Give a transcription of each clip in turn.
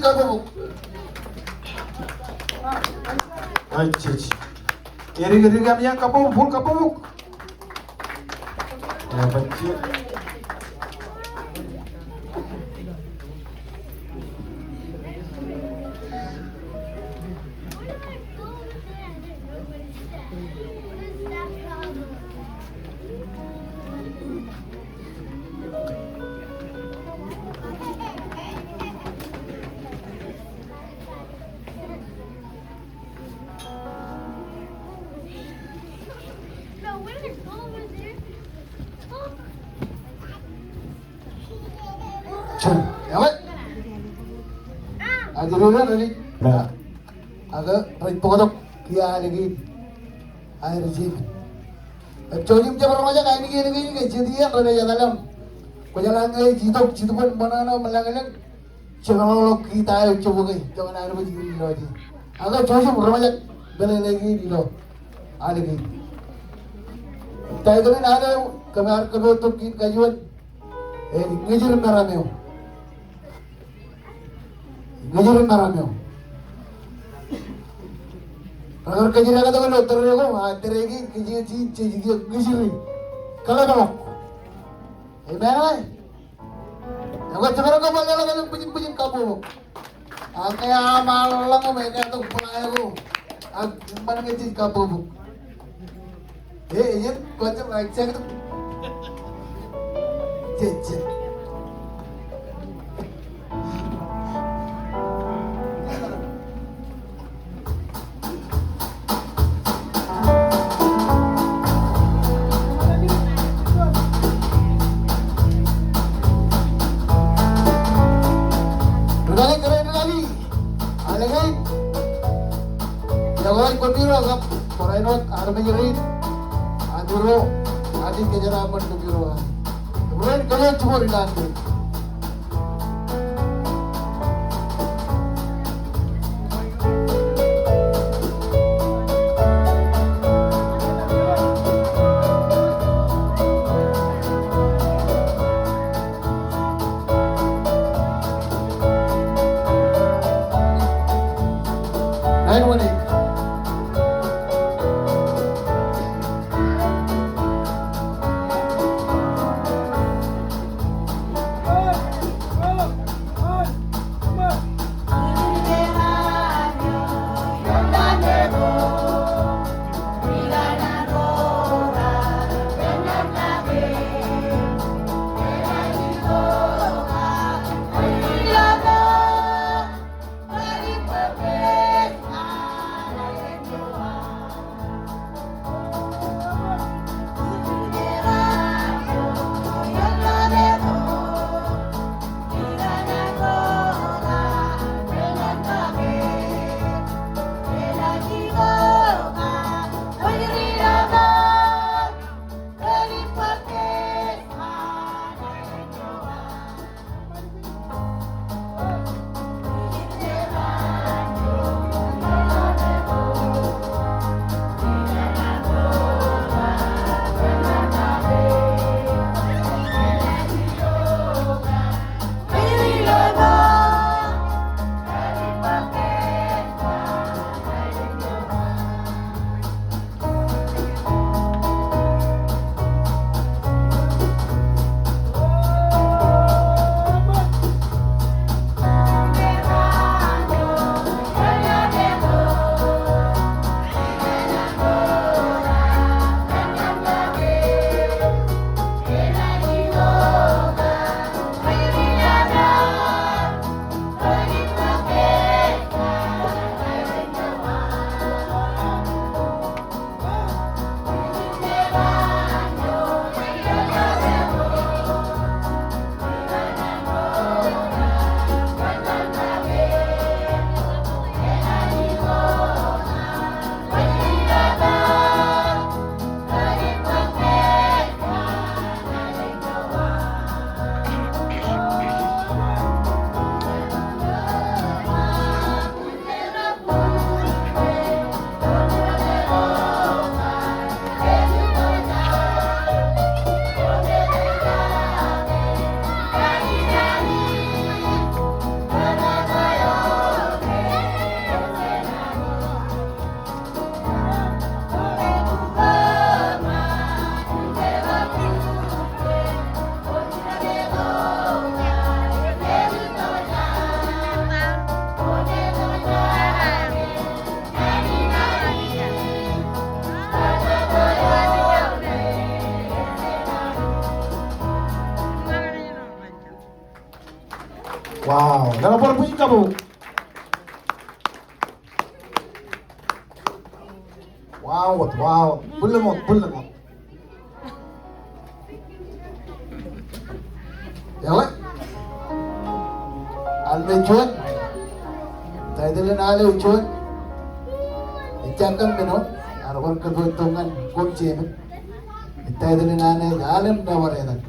kabuk. Ay cici. Iri kami yang kabuk. Ya betul. Aduh ni, agak repot kia lagi air sih. Coli macam orang macam kain ni, jadi yang ada dalam. Kau jalan ni, jitu pun mana melangan, cakap kita air coba ke, jangan air macam ni lagi. Agak coli orang macam bela lagi di lo, ada lagi. Tapi tu ni ada kamar kedua tu kajuan, ngajar meramai. Ngajarin marami. Agar kajian kata kalau terlegi kajian ngajarin. Kalau tak, mana? Aku cakap kau balik lagi punya kamu. Kaya malang aku mereka tu pulai aku. Mana ngaji kamu? Ini kau cakap cakap tu. Cek. Jawab kompiro kap, korainot armenyerit, aduro, adik kejaraman kompiro. Kemudian kalian cuma dilantik. Lain mana? Wow, nakapura po si Kabuk. Wow. Bulamot. Yawa. Almechuan. Tayo din na almechuan. Ichakang minot. Arawan kaguntungan kung chimit. Tayo din na alam na waredan.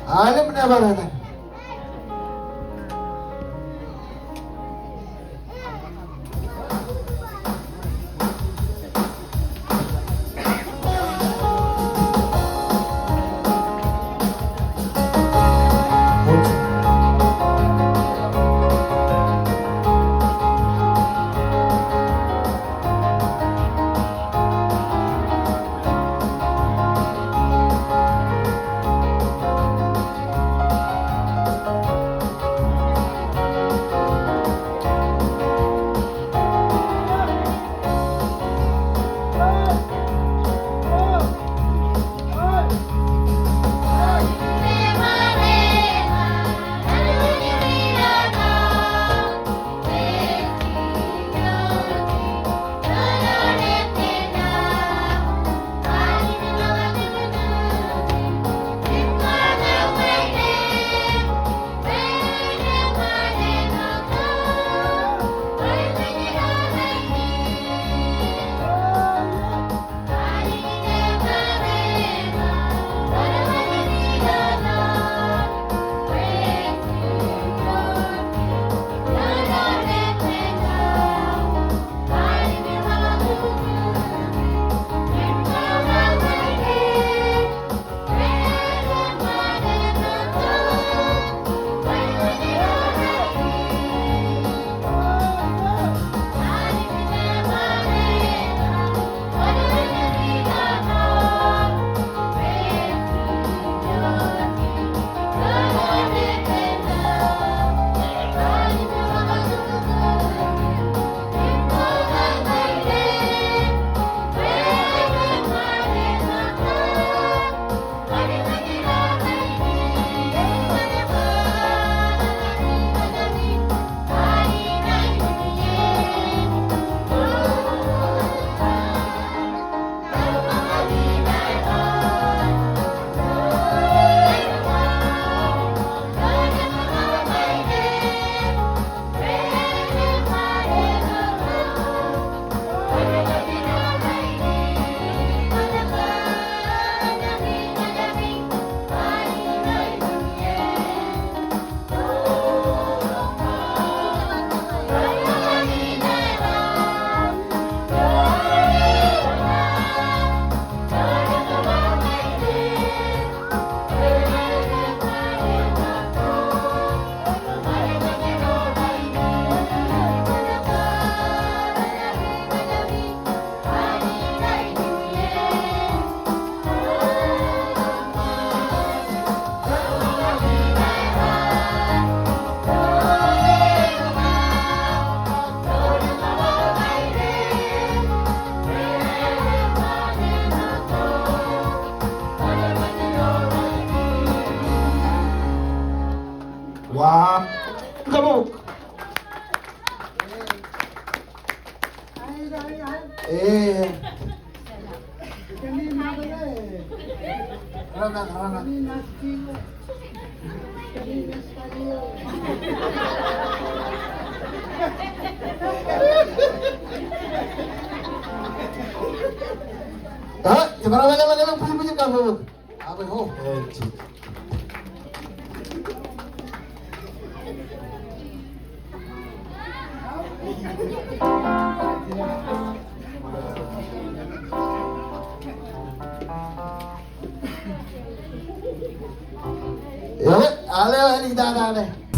Alam na waredan. Wow. Kabuk. Karena. Seberapa banyak yang punya kamu? Apa itu? Ya, ale ini dah.